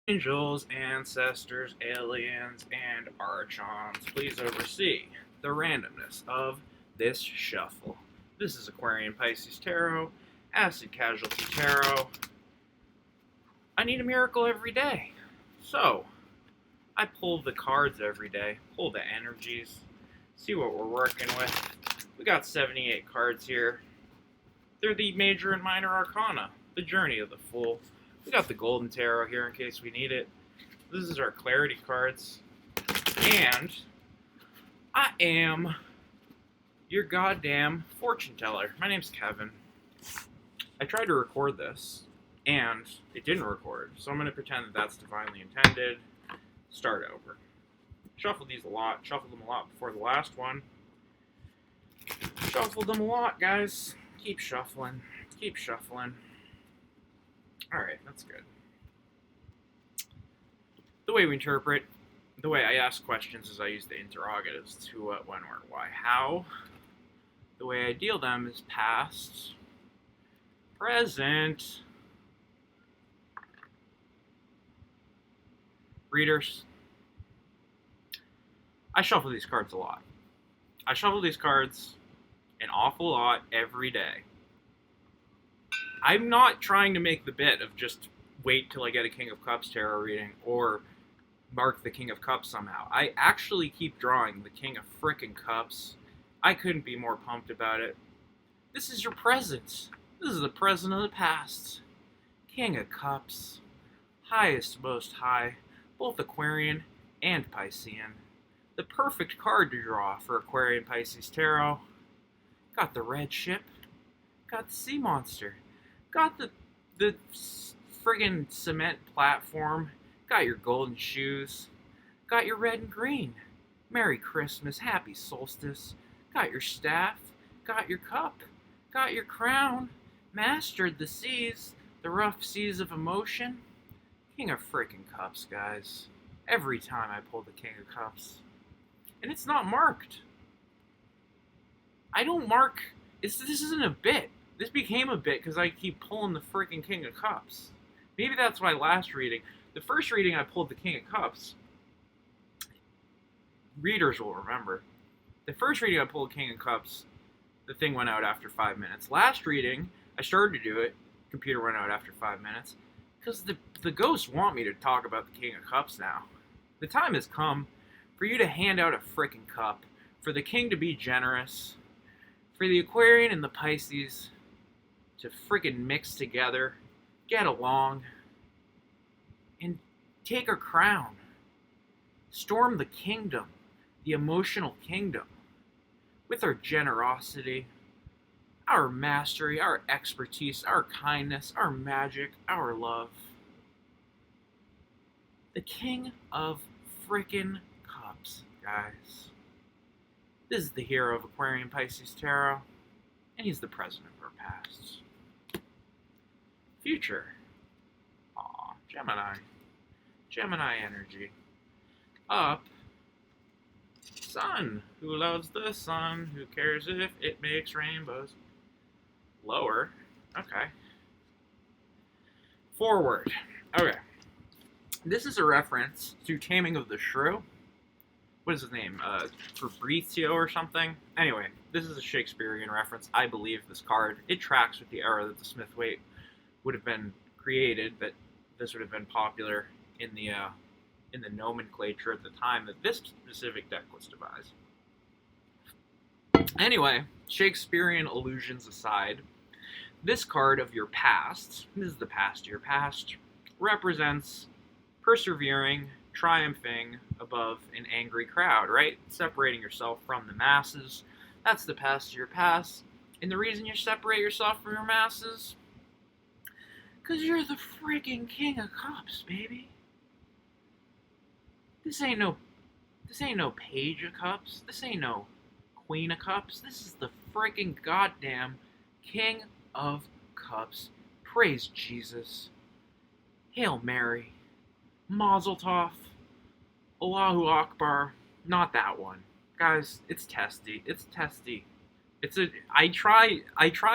Angels, ancestors, aliens, and archons, please oversee the randomness of this shuffle. This is Aquarian Pisces Tarot, Acid Casualty Tarot. I need a miracle every day. So, I pull the cards every day, pull the energies, see what we're working with. We got 78 cards here. They're the major and minor arcana, the journey of the fool. We got the golden tarot here in case we need it. This is our clarity cards. And I am your goddamn fortune teller. My name's Kevin. I tried to record this, and it didn't record, so I'm going to pretend that that's divinely intended. Start over. Shuffled these a lot. Shuffled them a lot before the last one. Shuffled them a lot, guys. Keep shuffling. Keep shuffling. Alright, that's good. The way we interpret, the way I ask questions is I use the interrogatives: who, what, when, where, why, how. The way I deal them is past, present. Readers, I shuffle these cards a lot. I shuffle these cards an awful lot every day. I'm not trying to make the bit of just wait till I get a King of Cups tarot reading or mark the King of Cups somehow. I actually keep drawing the King of frickin' Cups. I couldn't be more pumped about it. This is your present. This is the present of the past. King of Cups. Highest, most high. Both Aquarian and Piscean. The perfect card to draw for Aquarian Pisces Tarot. Got the red ship. Got the sea monster. Got the friggin' cement platform. Got your golden shoes. Got your red and green. Merry Christmas, happy solstice. Got your staff. Got your cup. Got your crown. Mastered the seas. The rough seas of emotion. King of frickin' Cups, guys. Every time I pull the King of Cups. And it's not marked. I don't mark. This isn't a bit. This became a bit because I keep pulling the freaking King of Cups. Maybe that's why last reading, the first reading I pulled the King of Cups, readers will remember. The first reading I pulled King of Cups, the thing went out after 5 minutes. Last reading, I started to do it, computer went out after 5 minutes, because the ghosts want me to talk about the King of Cups now. The time has come for you to hand out a freaking cup, for the King to be generous, for the Aquarian and the Pisces to friggin' mix together, get along, and take a crown. Storm the kingdom, the emotional kingdom, with our generosity, our mastery, our expertise, our kindness, our magic, our love. The King of frickin' Cups, guys. This is the hero of Aquarian Pisces Tarot, and he's the president of our past. Future. Aw, Gemini. Gemini energy. Up. Sun. Who loves the sun? Who cares if it makes rainbows? Lower. Okay. Forward. Okay. This is a reference to Taming of the Shrew. What is his name? Fabrizio or something? Anyway, this is a Shakespearean reference. I believe this card. It tracks with the era that the Smith-Waite would have been created, that this would have been popular in the nomenclature at the time that this specific deck was devised. Anyway, Shakespearean allusions aside, this card of your past, this is the past of your past, represents persevering, triumphing above an angry crowd, right? Separating yourself from the masses. That's the past of your past. And the reason you separate yourself from your masses? Because you're the freaking King of Cups, baby. This ain't no Page of Cups. This ain't no Queen of Cups. This is the freaking goddamn King of Cups. Praise Jesus. Hail Mary. Mazel Tov. Allahu Akbar. Not that one. Guys, it's testy. It's testy. I try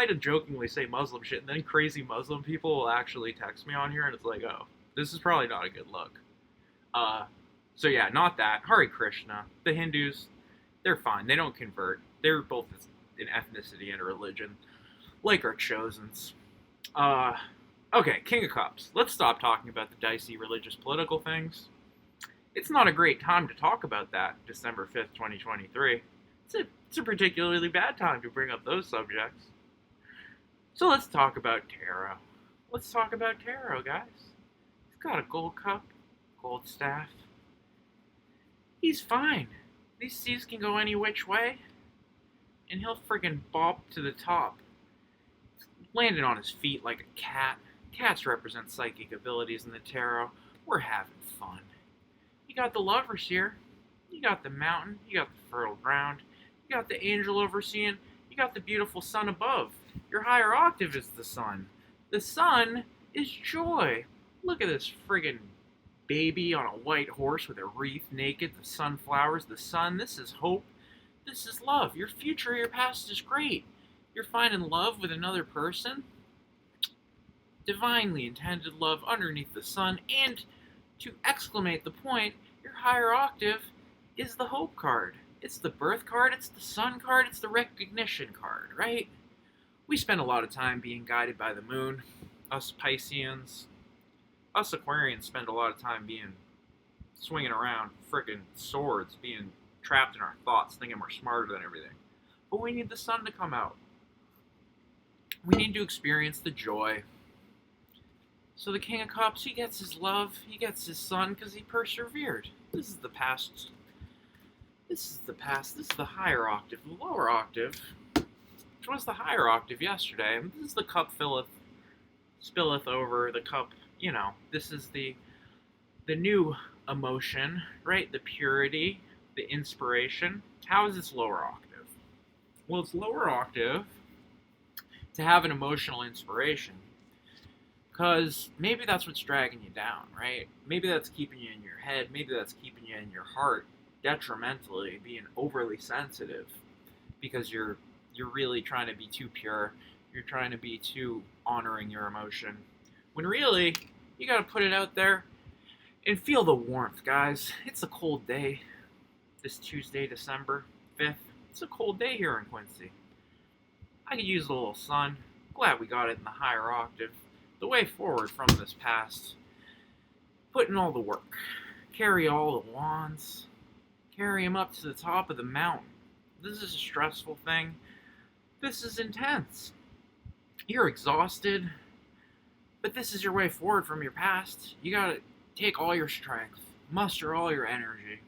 to jokingly say Muslim shit, and then crazy Muslim people will actually text me on here, and it's like, oh, This is probably not a good look. So yeah, not that. Hare Krishna. The Hindus, they're fine. They don't convert. They're both an ethnicity and a religion, like our chosens. Uh, okay, King of Cups. Let's stop talking about the dicey religious political things. It's not a great time to talk about that, December 5th, 2023. It's a particularly bad time to bring up those subjects. So let's talk about tarot. Let's talk about tarot, guys. He's got a gold cup, gold staff. He's fine. These seas can go any which way, and he'll friggin' bop to the top. Landing on his feet like a cat. Cats represent psychic abilities in the tarot. We're having fun. You got the lovers here. You got the mountain. You got the fertile ground. You got the angel overseeing. You got the beautiful sun above. Your higher octave is the sun. The sun is joy. Look at this friggin' baby on a white horse with a wreath, naked. The sunflowers, the sun. This is hope. This is love. Your future, your past is great. You're finding love with another person. Divinely intended love underneath the sun. And to exclamate the point, your higher octave is the hope card. It's the birth card, it's the sun card, it's the recognition card, right? We spend a lot of time being guided by the moon. Us Pisceans, us Aquarians spend a lot of time swinging around frickin' swords, being trapped in our thoughts, thinking we're smarter than everything. But we need the sun to come out. We need to experience the joy. So the King of Cups, he gets his love, he gets his sun because he persevered. This is the past. This is the past. This is the higher octave. The lower octave, which was the higher octave yesterday. And this is the cup spilleth over the cup. You know, this is the new emotion, right? The purity, the inspiration. How is this lower octave? Well, it's lower octave to have an emotional inspiration. Because maybe that's what's dragging you down, right? Maybe that's keeping you in your head. Maybe that's keeping you in your heart detrimentally, being overly sensitive. Because you're really trying to be too pure. You're trying to be too honoring your emotion. When really, you gotta put it out there and feel the warmth, guys. It's a cold day. This Tuesday, December 5th. It's a cold day here in Quincy. I could use a little sun. Glad we got it in the higher octave. The way forward from this past. Put in all the work. Carry all the wands. Carry them up to the top of the mountain. This is a stressful thing. This is intense. You're exhausted. But this is your way forward from your past. You gotta take all your strength. Muster all your energy.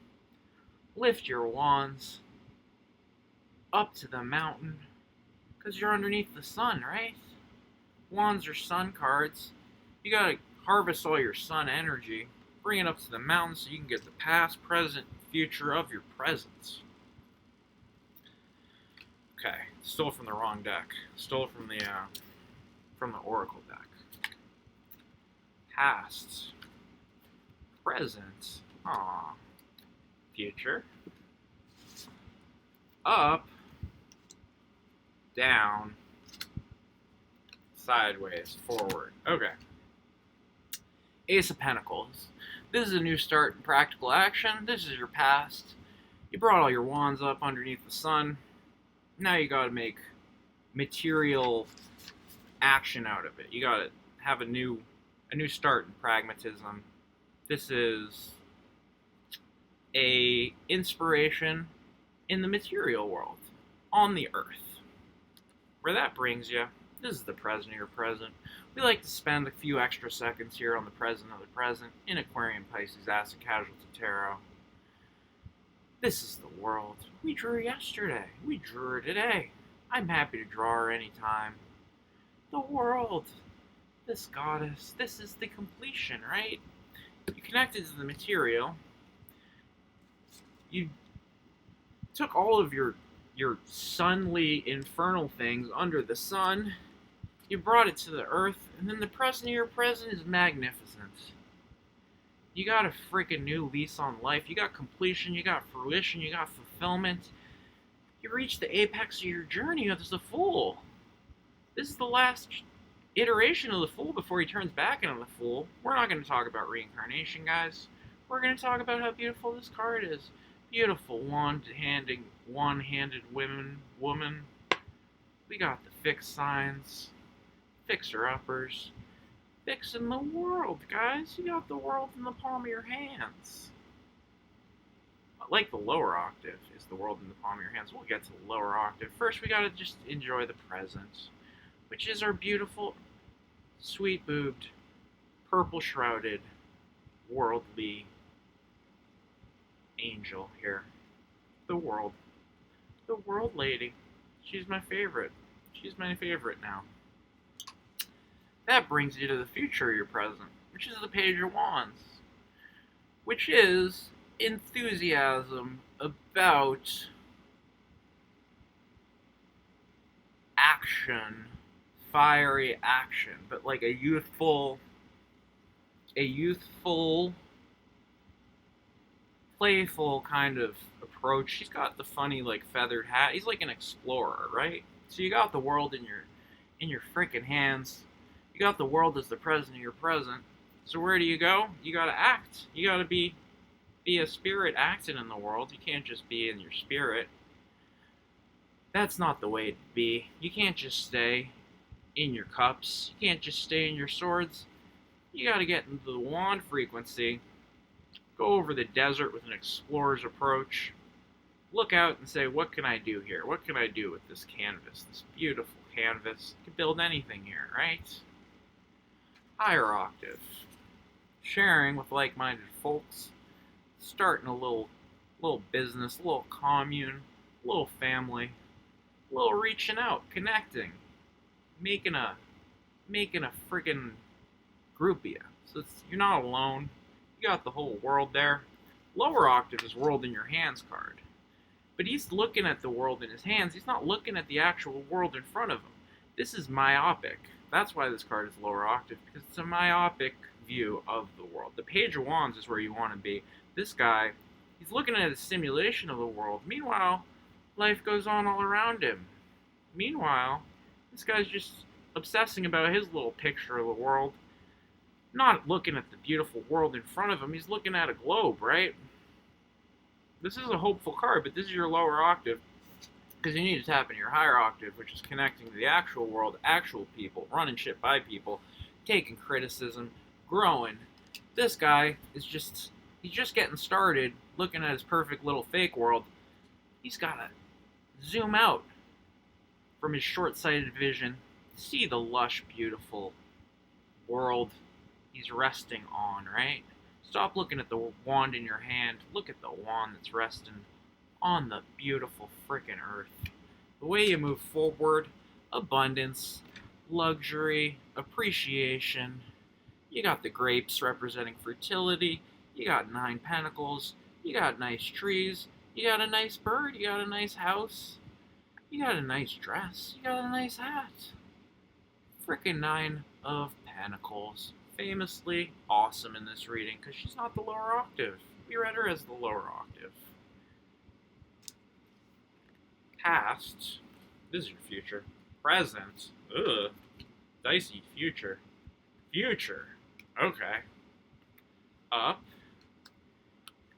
Lift your wands. Up to the mountain. Because you're underneath the sun, right? Wands are sun cards. You gotta harvest all your sun energy, bring it up to the mountain so you can get the past, present, future of your presence. Okay, stole from the wrong deck. Stole from the Oracle deck. Past, present, future, up, down, sideways, forward. Okay. Ace of Pentacles. This is a new start in practical action. This is your past. You brought all your wands up underneath the sun. Now you gotta make material action out of it. You gotta have a new start in pragmatism. This is a inspiration in the material world, on the earth. Where that brings you, this is the present of your present. We like to spend a few extra seconds here on the present of the present in Aquarian, Pisces, Acid, Casualty, Tarot. This is the world. We drew yesterday. We drew her today. I'm happy to draw her anytime. The world. This goddess. This is the completion, right? You connected to the material. You took all of your sunly, infernal things under the sun. You brought it to the earth, and then the present of your present is magnificent. You got a freaking new lease on life. You got completion, you got fruition, you got fulfillment. You reached the apex of your journey as a fool. This is the last iteration of the Fool before he turns back into the Fool. We're not going to talk about reincarnation, guys. We're going to talk about how beautiful this card is. Beautiful one-handed woman. We got the fixed signs, fixer-uppers, fixing the world, guys. You got the world in the palm of your hands. Like the lower octave is the world in the palm of your hands. We'll get to the lower octave. First, we gotta just enjoy the present, which is our beautiful, sweet-boobed, purple-shrouded, worldly angel here. The world lady. She's my favorite. She's my favorite now. That brings you to the future of your present, which is the Page of Wands, which is enthusiasm about action, fiery action, but like a youthful, playful kind of approach. He's got the funny like feathered hat. He's like an explorer, right? So you got the world in your freaking hands. You got the world as the present of your present. So where do you go? You gotta act. You gotta be a spirit acting in the world. You can't just be in your spirit. That's not the way to be. You can't just stay in your cups. You can't just stay in your swords. You gotta get into the wand frequency. Go over the desert with an explorer's approach. Look out and say, what can I do here? What can I do with this canvas? This beautiful canvas. You can build anything here, right? Higher octave. Sharing with like-minded folks. Starting a little business, a little commune, a little family, a little reaching out, connecting, making a friggin' group of you. So you're not alone. You got the whole world there. Lower octave is world in your hands card. But he's looking at the world in his hands. He's not looking at the actual world in front of him. This is myopic. That's why this card is lower octave, because it's a myopic view of the world. The Page of Wands is where you want to be. This guy, he's looking at a simulation of the world. Meanwhile, life goes on all around him. Meanwhile, this guy's just obsessing about his little picture of the world. Not looking at the beautiful world in front of him. He's looking at a globe, right? This is a hopeful card, but this is your lower octave. Because you need to tap into your higher octave, which is connecting to the actual world, actual people, running shit by people, taking criticism, growing. This guy is just... he's just getting started, looking at his perfect little fake world. He's got to zoom out from his short-sighted vision, see the lush, beautiful world he's resting on, right? Stop looking at the wand in your hand. Look at the wand that's resting on the beautiful frickin' earth. The way you move forward, abundance, luxury, appreciation. You got the grapes representing fertility. You got 9 pentacles, you got nice trees, you got a nice bird, you got a nice house, you got a nice dress, you got a nice hat. Frickin' 9 of Pentacles. Famously awesome in this reading, because she's not the lower octave. We read her as the lower octave. Past. This is your future. Present. Ugh. Dicey future. Future. Okay. Up.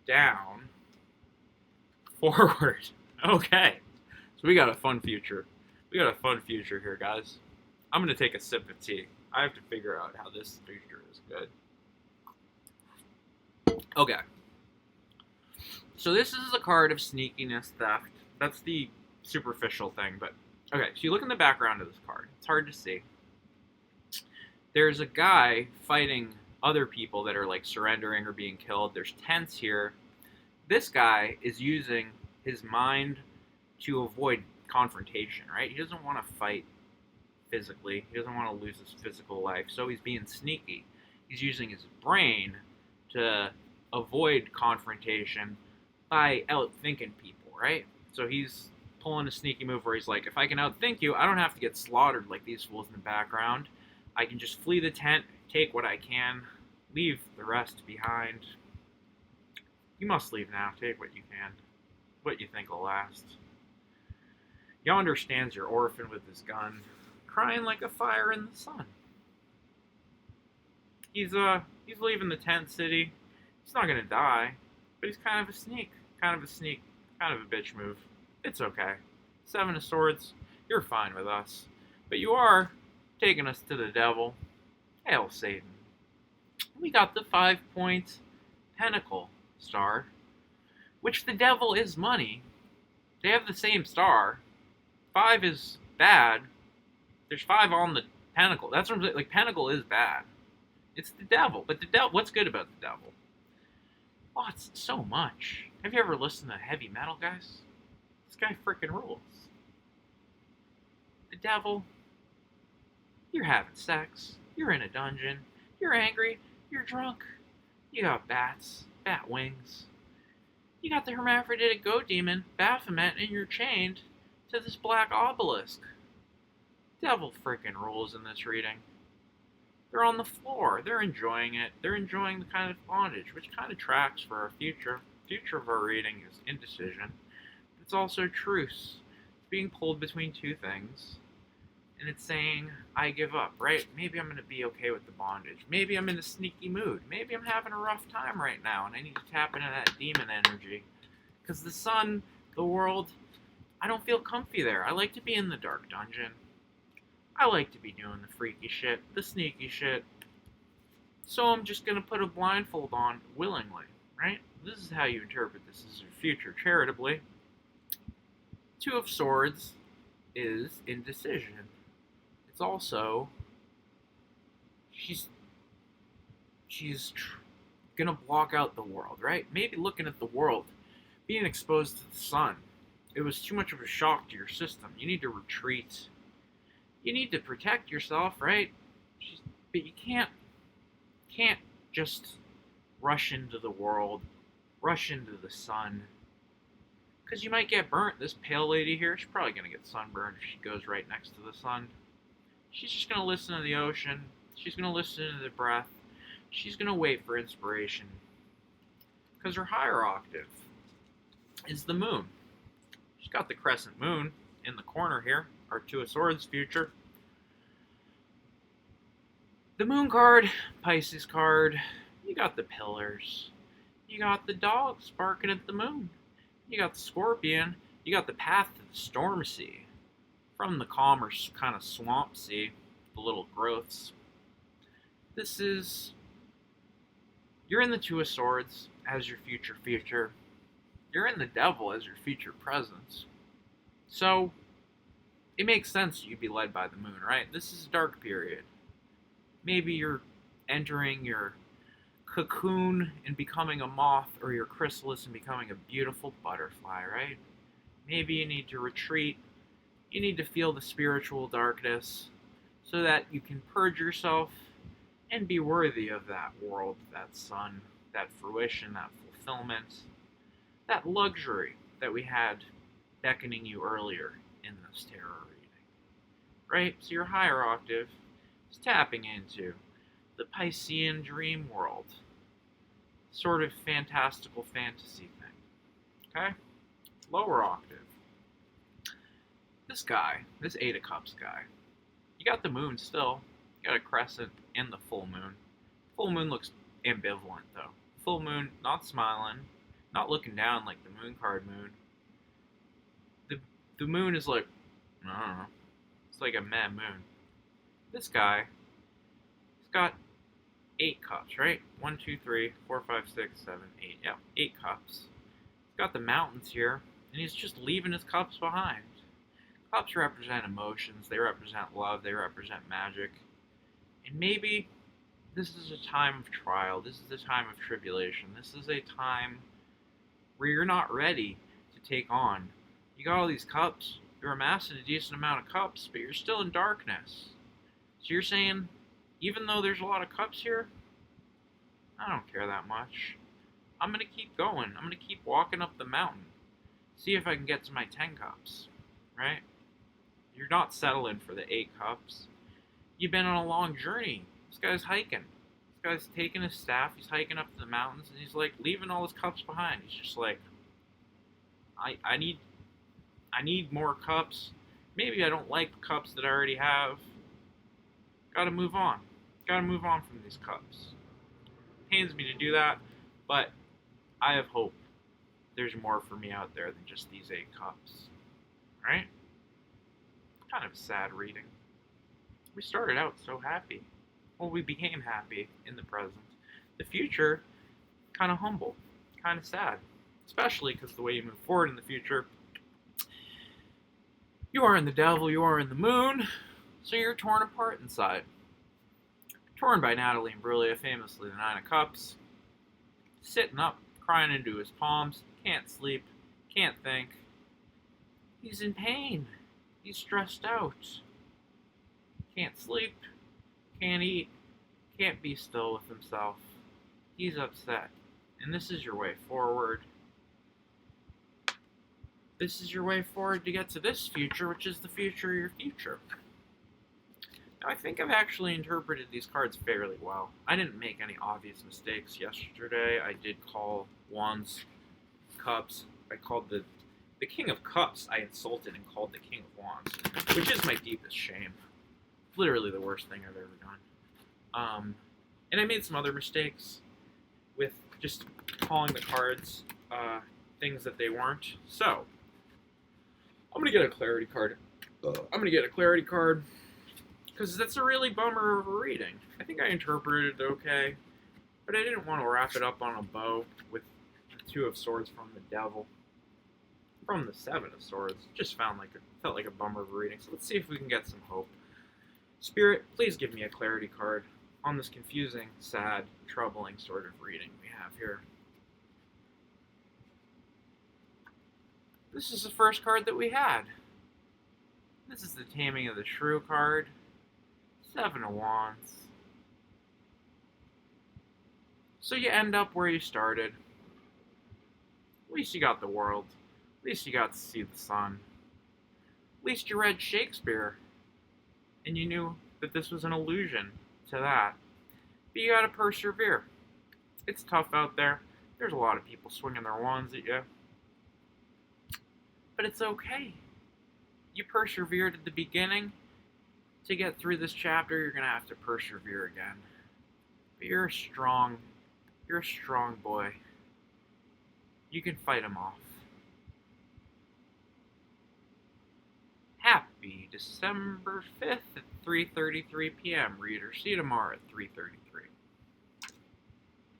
Down, forward. Okay. So we got a fun future. We got a fun future here, guys. I'm going to take a sip of tea. I have to figure out how this future is good. Okay. So this is a card of sneakiness, theft. That's the superficial thing, but... okay, so you look in the background of this card. It's hard to see. There's a guy fighting other people that are like surrendering or being killed. There's tents here. This guy is using his mind to avoid confrontation, right? He doesn't want to fight physically. He doesn't want to lose his physical life. So he's being sneaky. He's using his brain to avoid confrontation by outthinking people, right? So he's pulling a sneaky move where he's like, if I can outthink you, I don't have to get slaughtered like these fools in the background. I can just flee the tent, take what I can, leave the rest behind. You must leave now. Take what you can. What you think will last. Yonder stands your orphan with his gun, crying like a fire in the sun. He's leaving the tent city. He's not gonna die, but he's kind of a sneak, kind of a sneak, kind of a bitch move. It's okay. Seven of Swords, you're fine with us, but you are taking us to the devil. Hail Satan. We got the 5-point Pentacle star, which the devil is money. They have the same star. 5 is bad. There's 5 on the Pentacle. That's what I'm saying. Like, Pentacle is bad. It's the devil. But the devil, what's good about the devil? Oh, it's so much. Have you ever listened to heavy metal, guys? This guy freaking rules. The devil, you're having sex. You're in a dungeon. You're angry. You're drunk. You got bats. Bat wings. You got the hermaphroditic goat demon, Baphomet, and you're chained to this black obelisk. Devil freaking rules in this reading. They're on the floor. They're enjoying it. They're enjoying the kind of bondage, which kind of tracks for our future. Future of our reading is indecision. It's also truce. It's being pulled between two things. And it's saying, I give up, right? Maybe I'm going to be okay with the bondage. Maybe I'm in a sneaky mood. Maybe I'm having a rough time right now and I need to tap into that demon energy. Because the sun, the world, I don't feel comfy there. I like to be in the dark dungeon. I like to be doing the freaky shit, the sneaky shit. So I'm just going to put a blindfold on willingly, right? This is how you interpret this as your future charitably. 2 of Swords is indecision. It's also, she's gonna block out the world, right? Maybe looking at the world, being exposed to the sun, it was too much of a shock to your system. You need to retreat. You need to protect yourself, right? But you can't just rush into the world, rush into the sun, because you might get burnt. This pale lady here, she's probably gonna get sunburned if she goes right next to the sun. She's just going to listen to the ocean. She's going to listen to the breath. She's going to wait for inspiration. Because her higher octave is the moon. She's got the crescent moon in the corner here. Our 2 of Swords future. The moon card, Pisces card. You got the pillars. You got the dogs barking at the moon. You got the scorpion. You got the path to the storm sea. From the calmer kind of swamp sea, the little growths. This is, you're in the 2 of Swords as your future. You're in the devil as your future presence. So, it makes sense you'd be led by the moon, right? This is a dark period. Maybe you're entering your cocoon and becoming a moth, or your chrysalis and becoming a beautiful butterfly, right? Maybe you need to retreat. You need to feel the spiritual darkness so that you can purge yourself and be worthy of that world, that sun, that fruition, that fulfillment, that luxury that we had beckoning you earlier in this tarot reading. Right? So your higher octave is tapping into the Piscean dream world. Sort of fantastical fantasy thing. Okay? Lower octave. This guy, this 8 of Cups guy, you got the moon still. You got a crescent and the full moon. Full moon looks ambivalent though. Full moon, not smiling, not looking down like the moon card moon. The moon is like, I don't know, it's like a meh moon. This guy, he's got 8 cups, right? 1, 2, 3, 4, 5, 6, 7, 8. Yeah, 8 cups. He's got the mountains here, and he's just leaving his cups behind. Cups represent emotions, they represent love, they represent magic. And maybe this is a time of trial, this is a time of tribulation, this is a time where you're not ready to take on. You got all these cups, you're amassing a decent amount of cups, but you're still in darkness. So you're saying, even though there's a lot of cups here, I don't care that much. I'm going to keep going, I'm going to keep walking up the mountain. See if I can get to my 10 cups, right? You're not settling for the 8 cups. You've been on a long journey. This guy's hiking. This guy's taking his staff. He's hiking up to the mountains, and he's like leaving all his cups behind. He's just like, I need more cups. Maybe I don't like the cups that I already have. Got to move on. Gotta move on from these cups. Pains me to do that, but I have hope. There's more for me out there than just these 8 cups. Right? Kind of sad reading. We started out so happy. Well, we became happy in the present. The future, kind of humble, kind of sad. Especially because the way you move forward in the future, you are in the devil, you are in the moon, so you're torn apart inside. Torn by Natalie Imbruglia, famously the 9 of Cups. Sitting up, crying into his palms, can't sleep, can't think. He's in pain. He's stressed out. Can't sleep, can't eat, can't be still with himself. He's upset. And this is your way forward. This is your way forward to get to this future, which is the future of your future. Now, I think I've actually interpreted these cards fairly well. I didn't make any obvious mistakes yesterday. I did call Wands Cups. I called the King of Cups. I insulted and called the King of Wands, which is my deepest shame. Literally the worst thing I've ever done. And I made some other mistakes with just calling the cards things that they weren't. So, I'm going to get a clarity card. Because that's a really bummer of a reading. I think I interpreted it okay, but I didn't want to wrap it up on a bow with the 2 of Swords from the Devil. From the 7 of Swords. Just felt like a bummer of a reading. So let's see if we can get some hope. Spirit, please give me a clarity card on this confusing, sad, troubling sort of reading we have here. This is the first card that we had. This is the Taming of the Shrew card. 7 of Wands. So you end up where you started. At least you got the world. At least you got to see the sun. At least you read Shakespeare. And you knew that this was an allusion to that. But you gotta persevere. It's tough out there. There's a lot of people swinging their wands at you. But it's okay. You persevered at the beginning. To get through this chapter, you're gonna have to persevere again. But you're a strong boy. You can fight them off. Happy December 5th at 3:33 p.m. reader. See you tomorrow at 3:33.